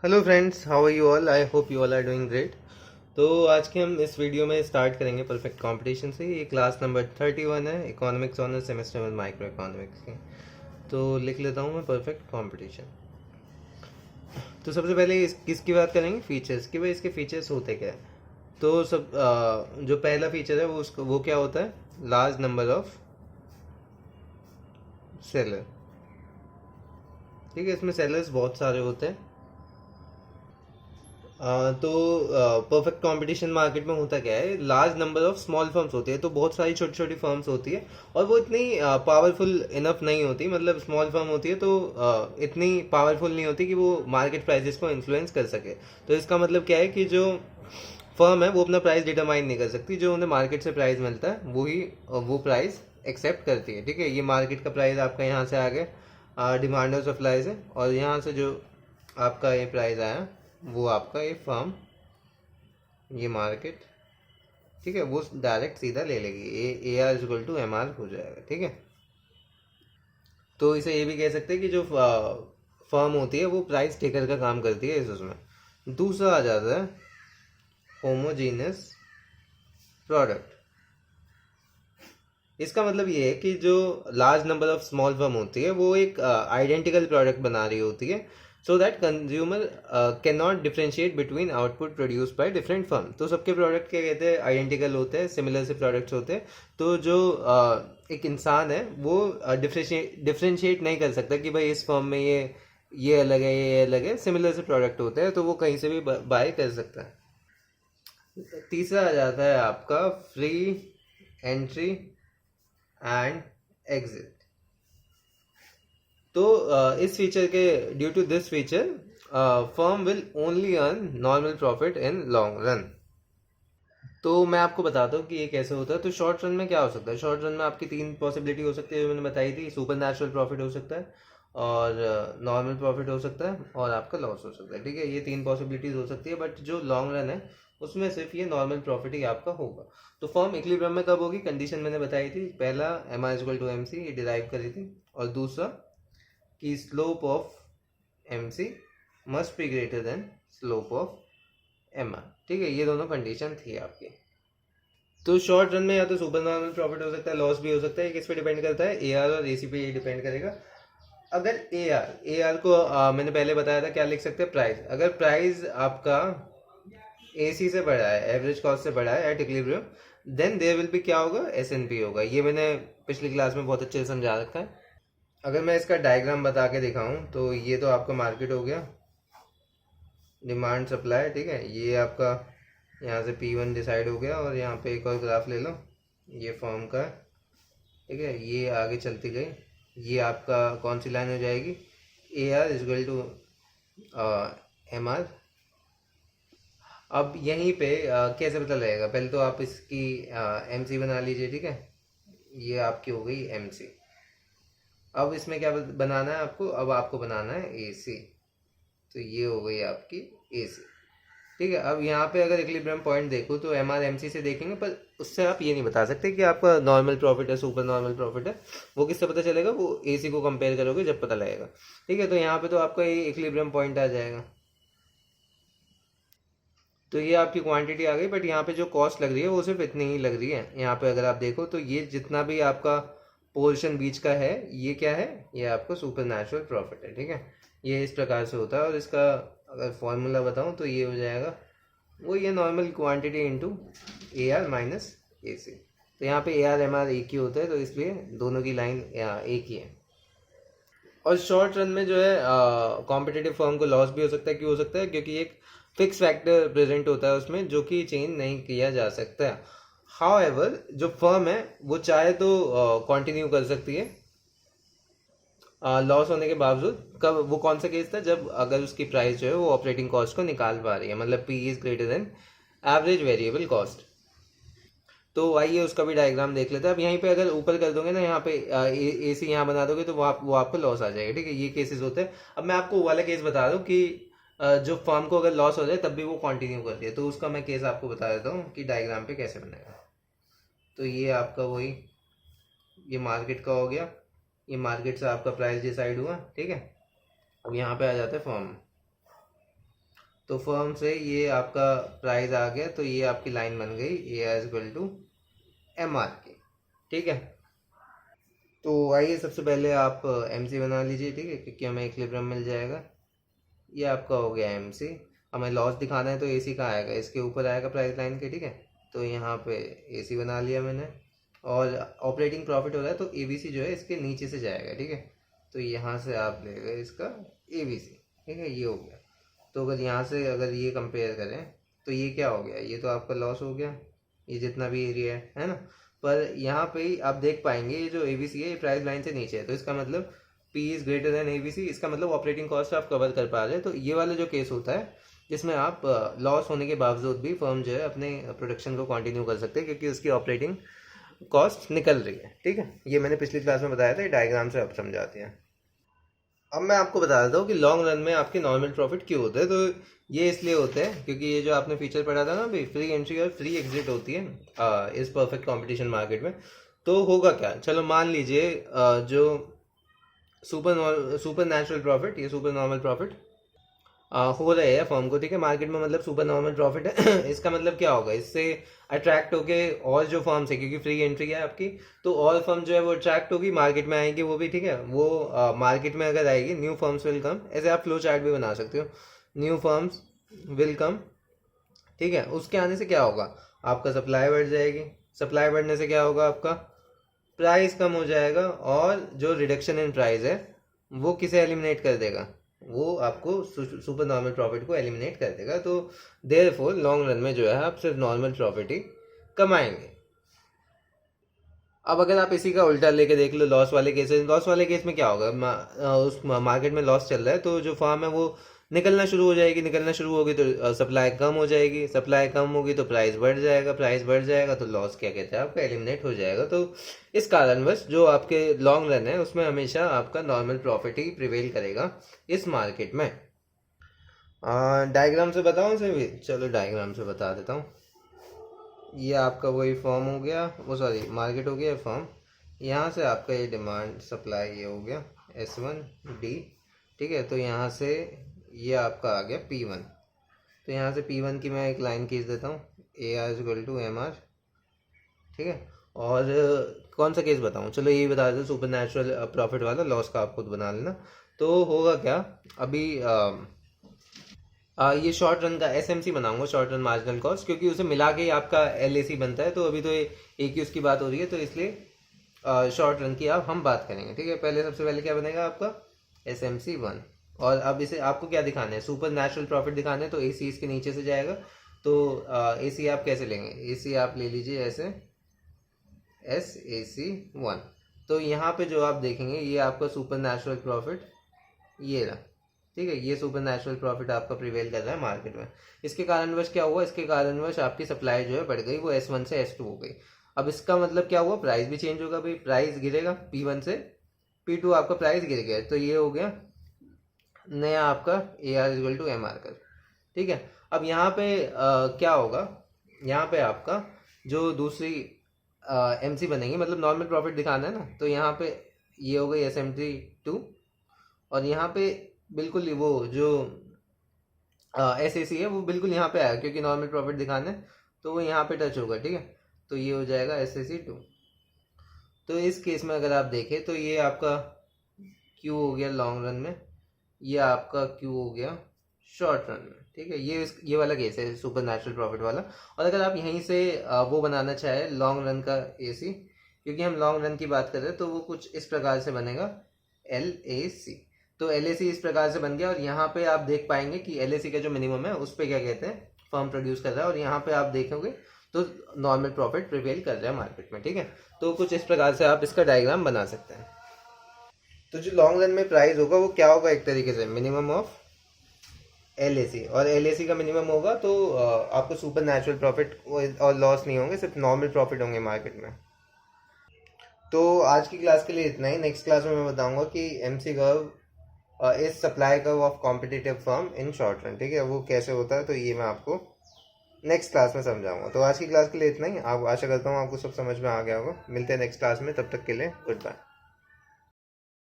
Hello friends, how are you all? I hope you all are doing great. तो आज के हम इस वीडियो में स्टार्ट करेंगे परफेक्ट कंपटीशन से। ये क्लास नंबर 31 है, इकोनॉमिक्स ऑनर सेमेस्टर में माइक्रो इकोनॉमिक्स की। तो लिख लेता हूँ मैं परफेक्ट कंपटीशन। तो सबसे पहले किसकी बात करेंगे? फीचर्स की। भाई इसके फीचर्स होते क्या है? तो जो पहला फीचर है वो क्या होता है? Large number of seller. ठीक है, इसमें सेलर्स बहुत सारे होते हैं। तो परफेक्ट कंपटीशन मार्केट में होता क्या है, large number of small firms होती है। तो बहुत सारी छोटी छोटी फर्म्स होती है और वो इतनी पावरफुल इनफ नहीं होती। मतलब स्मॉल फर्म होती है तो इतनी पावरफुल नहीं होती कि वो मार्केट प्राइसेस को इन्फ्लुएंस कर सके। तो इसका मतलब क्या है कि जो फर्म है वो अपना प्राइस डिटरमाइन नहीं कर सकती। जो उन्हें मार्केट से प्राइस मिलता है वही वो प्राइस एक्सेप्ट करती है। ठीक है, ये मार्केट का प्राइस आपका यहाँ से आ गया, डिमांड और सप्लाई से, और यहाँ से जो आपका ये प्राइस आया वो आपका ये फर्म, ये मार्केट, ठीक है, वो डायरेक्ट सीधा ले लेगी। A R equal to M R हो जाएगा। ठीक है, तो इसे ये भी कह सकते हैं कि जो फर्म होती है वो प्राइस टेकर का काम करती है इस उसमें। दूसरा आ जाता है होमोजीनियस प्रोडक्ट। इसका मतलब ये है कि जो large number of small firm होती है वो एक आइडेंटिकल प्रोडक्ट बना रही होती है, so that consumer can not differentiate between output produce by different firm. तो सबके प्रोडक्ट क्या कहते हैं? आइडेंटिकल होते हैं, सिमिलर से प्रोडक्ट्स होते हैं। तो जो एक इंसान है वो डिफ्रेंशिएट नहीं कर सकता कि भाई इस फर्म में ये अलग है, ये अलग है। सिमिलर से प्रोडक्ट होते हैं तो वो कहीं से भी बाय कर सकता है। तीसरा आ जाता है आपका फ्री एंट्री एंड एग्जिट। तो इस फीचर के due to this feature firm will only earn normal profit in long run. तो मैं आपको बताता हूँ कि ये कैसे होता है। तो शॉर्ट रन में क्या हो सकता है? शॉर्ट रन में आपकी तीन पॉसिबिलिटी हो सकती है जो मैंने बताई थी। सुपर नेचुरल प्रॉफिट हो सकता है, और नॉर्मल प्रॉफिट हो सकता है, और आपका लॉस हो सकता है। ठीक है, ये तीन पॉसिबिलिटीज हो सकती है, बट जो लॉन्ग रन है उसमें सिर्फ ये नॉर्मल प्रॉफिट ही आपका होगा। तो फर्म इक्विलिब्रियम में कब होगी? कंडीशन मैंने बताई थी। पहला M R equal to M C, ये डिराइव करी थी। और दूसरा कि slope of M C must be greater than slope of M R. ठीक है, ये दोनों कंडीशन थी आपकी। तो शॉर्ट रन में या तो सुपर नॉर्मल प्रॉफिट हो सकता है, लॉस भी हो सकता है। किस पे डिपेंड करता है? ए आर और ए सी पे ये डिपेंड करेगा। अगर ए आर को मैंने पहले बताया था क्या लिख सकते हैं? प्राइस। अगर प्राइस आपका ए सी से बड़ा है, एवरेज कॉस्ट से बड़ा है at equilibrium, then there will be क्या होगा? एस एन पी होगा। ये मैंने पिछली क्लास में बहुत अच्छे से समझा रखा है। अगर मैं इसका डायग्राम बता के दिखाऊं तो ये तो आपका मार्केट हो गया, डिमांड सप्लाई। ठीक है, ये आपका यहाँ से P1 डिसाइड हो गया, और यहाँ पे एक और ग्राफ ले लो, ये फॉर्म का है। ठीक है, ये आगे चलती गई, ये आपका कौन सी लाइन हो जाएगी? A R equal to M R. अब यहीं पे कैसे पता लगेगा? पहले तो आप इसकी एम सी बना लीजिए। ठीक है, ये आपकी हो गई एम सी। अब इसमें क्या बनाना है आपको? अब आपको बनाना है ए सी। तो ये हो गई आपकी ए सी। ठीक है, अब यहाँ पे अगर इक्विलिब्रियम पॉइंट देखो तो एम आर एम सी से देखेंगे, पर उससे आप ये नहीं बता सकते कि आपका नॉर्मल प्रॉफिट है, सुपर नॉर्मल प्रॉफिट है। वो किससे पता चलेगा? वो ए सी को कंपेयर करोगे जब पता लगेगा। ठीक है, तो यहाँ पे तो आपका ये इक्विलिब्रियम पॉइंट आ जाएगा। तो ये आपकी क्वांटिटी आ गई, बट यहाँ पे जो कॉस्ट लग रही है वो सिर्फ इतनी ही लग रही है। यहाँ पे अगर आप देखो तो ये जितना भी आपका पोर्शन बीच का है, ये क्या है? ये आपका सुपर नेचुरल प्रॉफिट है। ठीक है, ये इस प्रकार से होता है। और इसका अगर फॉर्मूला बताऊँ तो ये हो जाएगा, वो ये normal quantity into A R minus A C. तो यहाँ पे ए आर एम आर एक ही होता है, तो इसलिए दोनों की लाइन एक ही है। और शॉर्ट रन में जो है कॉम्पिटिटिव फर्म को लॉस भी हो सकता है। क्यों हो सकता है? क्योंकि एक फिक्स फैक्टर प्रेजेंट होता है उसमें जो कि चेंज नहीं किया जा सकता है। हाउएवर जो फर्म है वो चाहे तो कंटिन्यू कर सकती है लॉस होने के बावजूद। कब? वो कौन सा केस था? जब अगर उसकी प्राइस जो है वो ऑपरेटिंग कॉस्ट को निकाल पा रही है, मतलब P is greater then average variable cost. तो आइए उसका भी डायग्राम देख लेते हैं। अब यहीं पे अगर ऊपर कर दोगे ना, यहाँ पे ए सी यहाँ बना दोगे तो वो आपको लॉस आ जाएगा। ठीक है, ये केसेस होते हैं। अब मैं आपको वो वाला केस बता दूँ कि जो फर्म को अगर लॉस हो जाए तब भी वो कंटिन्यू करती है। तो उसका मैं केस आपको बता देता हूँ कि डायग्राम पे कैसे बनेगा। तो ये आपका वही, ये मार्केट का हो गया, ये मार्केट से आपका प्राइस डिसाइड हुआ। ठीक है, अब यहाँ पे आ जाता है फर्म। तो फर्म से ये आपका प्राइस आ गया, तो ये आपकी लाइन बन गई A R equal to M R की। ठीक है, तो आइए सबसे पहले आप एम सी बना लीजिए। ठीक है, क्योंकि हमें इक्विलिब्रियम मिल जाएगा। ये आपका हो गया एम सी। हमें लॉस दिखाना है तो ए सी का आएगा, इसके ऊपर आएगा प्राइस लाइन के। ठीक है, तो यहाँ पे ए सी बना लिया मैंने। और ऑपरेटिंग प्रॉफिट हो रहा है तो ए बी सी जो है इसके नीचे से जाएगा। ठीक है, तो यहाँ से आप ले गए इसका ए बी सी। ठीक है, ये हो गया। तो अगर यहाँ से अगर ये कंपेयर करें तो ये क्या हो गया, ये तो आपका लॉस हो गया, ये जितना भी एरिया है ना। पर यहाँ पे ही आप देख पाएंगे ये जो ए बी सी है ये प्राइस लाइन से नीचे है, तो इसका मतलब P is greater than A B C, इसका मतलब ऑपरेटिंग कॉस्ट आप कवर कर पा रहे हैं। तो ये वाला जो केस होता है जिसमें आप लॉस होने के बावजूद भी फर्म जो है अपने प्रोडक्शन को कंटिन्यू कर सकते हैं क्योंकि उसकी ऑपरेटिंग कॉस्ट निकल रही है। ठीक है, ये मैंने पिछली क्लास में बताया था, ये डायग्राम से आप समझाते हैं। अब मैं आपको बता देता हूँ कि लॉन्ग रन में आपके नॉर्मल प्रॉफिट क्यों होते हैं। तो ये इसलिए होते हैं क्योंकि ये जो आपने फीचर पढ़ा था ना भाई, फ्री एंट्री और फ्री एग्जिट होती है इस परफेक्ट कंपटीशन मार्केट में। तो होगा क्या, चलो मान लीजिए जो सुपर नेचुरल प्रॉफिट, ये सुपर नॉर्मल प्रॉफिट हो रहे हैं फर्म को। ठीक है, मार्केट में मतलब सुपर नॉर्मल प्रॉफिट है इसका मतलब क्या होगा, इससे अट्रैक्ट होके और जो फर्म्स है, क्योंकि फ्री एंट्री है आपकी, तो और फर्म जो है वो अट्रैक्ट होगी, मार्केट में आएंगे वो भी। ठीक है, वो मार्केट में अगर आएगी न्यू फर्म्स विल कम, ऐसे आप फ्लो चार्ट भी बना सकते हो, न्यू फर्म्स विल कम। ठीक है, उसके आने से क्या होगा, आपका सप्लाई बढ़ जाएगी, सप्लाई बढ़ने से क्या होगा, आपका प्राइस कम हो जाएगा, और जो रिडक्शन इन प्राइस है वो किसे एलिमिनेट कर देगा, वो आपको सुपर नॉर्मल प्रॉफिट को एलिमिनेट कर देगा। तो देयरफॉर लॉन्ग रन में जो है आप सिर्फ नॉर्मल प्रॉफिट ही कमाएंगे। अब अगर आप इसी का उल्टा लेके देख लो, लॉस वाले केस, लॉस वाले केस में क्या होगा, उस मार्केट में लॉस चल रहा है तो जो फार्म है वो निकलना शुरू हो जाएगी, निकलना शुरू होगी तो सप्लाई कम हो जाएगी, सप्लाई कम होगी तो प्राइस बढ़ जाएगा, प्राइस बढ़ जाएगा तो लॉस क्या कहते हैं आपका एलिमिनेट हो जाएगा। तो इस कारणवश जो आपके लॉन्ग रन है उसमें हमेशा आपका नॉर्मल प्रॉफिट ही प्रिवेल करेगा इस मार्केट में। डायग्राम से बताऊं से भी, चलो डायग्राम से बता देता हूँ। ये आपका वही फॉर्म हो गया, वो सॉरी मार्केट हो गया फॉर्म। यहाँ से आपका ये डिमांड सप्लाई ये हो गया S1D। ठीक है, तो यहाँ से ये आपका आ गया P1। तो यहाँ से P1 की मैं एक लाइन खींच देता हूँ, AR=MR। ठीक है, और कौन सा केस बताऊँ, चलो ये बता देते, सुपर नेचुरल प्रॉफिट वाला, लॉस का आप खुद बना लेना। तो होगा क्या, अभी ये शॉर्ट रन का SMC बनाऊंगा, शॉर्ट रन मार्जिनल कॉस्ट, क्योंकि उसे मिला के ही आपका LAC बनता है। तो अभी तो एक ही उसकी बात हो रही है, तो इसलिए शॉर्ट रन की अब हम बात करेंगे। ठीक है, पहले सबसे पहले क्या बनेगा आपका SMC1। और अब इसे आपको क्या दिखाना है, सुपर नेचुरल प्रॉफिट दिखाना है, तो AC इसके नीचे से जाएगा। तो AC आप कैसे लेंगे, AC आप ले लीजिए ऐसे SAC1। तो यहाँ पे जो आप देखेंगे ये आपका सुपर नेचुरल प्रॉफिट ये रहा। ठीक है, ये सुपर नेचुरल प्रॉफिट आपका प्रिवेल कर रहा है मार्केट में। इसके कारणवश क्या हुआ, इसके कारणवश आपकी सप्लाई जो है बढ़ गई, वो S1 से S2 हो गई। अब इसका मतलब क्या हुआ, प्राइस भी चेंज होगा भाई, प्राइस गिरेगा, P1 से P2 आपका प्राइस गिर गया, तो ये हो गया नया आपका AR=MR कर। ठीक है, अब यहाँ पे क्या होगा, यहाँ पे आपका जो दूसरी MC बनेगी, मतलब नॉर्मल प्रॉफिट दिखाना है ना, तो यहाँ पे ये हो गई SMT2। और यहाँ पे बिल्कुल वो जो SAC है वो बिल्कुल यहाँ पे आया, क्योंकि नॉर्मल प्रॉफिट दिखाना है तो वो यहाँ पे टच होगा। ठीक है, तो ये हो जाएगा SAC2। तो इस केस में अगर आप देखें तो ये आपका Q हो गया लॉन्ग रन में, ये आपका Q हो गया शॉर्ट रन में। ठीक है, ये वाला केस है सुपर नेचुरल प्रॉफिट वाला। और अगर आप यहीं से वो बनाना चाहे लॉन्ग रन का AC, क्योंकि हम लॉन्ग रन की बात कर रहे हैं, तो वो कुछ इस प्रकार से बनेगा LAC। तो LAC इस प्रकार से बन गया, और यहाँ पे आप देख पाएंगे कि LAC का जो मिनिमम है उस पर क्या कहते हैं फर्म प्रोड्यूस कर रहा है, और यहाँ पे आप देखोगे तो नॉर्मल प्रॉफिट प्रिवेल कर रहा है मार्केट में। ठीक है, तो कुछ इस प्रकार से आप इसका डायग्राम बना सकते हैं। तो जो लॉन्ग रन में प्राइस होगा वो क्या होगा, एक तरीके से मिनिमम ऑफ LAC, और LAC का मिनिमम होगा तो आपको सुपर नेचुरल प्रॉफिट और लॉस नहीं होंगे, सिर्फ नॉर्मल प्रॉफिट होंगे मार्केट में। तो आज की क्लास के लिए इतना ही। नेक्स्ट क्लास में मैं बताऊंगा कि MC curve is supply curve of competitive firm in short run. ठीक है, वो कैसे होता है तो ये मैं आपको नेक्स्ट क्लास में समझाऊंगा। तो आज की क्लास के लिए इतना ही। आप आशा करता हूँ आपको सब समझ में आ गया होगा। मिलते हैं नेक्स्ट क्लास में, तब तक के लिए गुड बाय।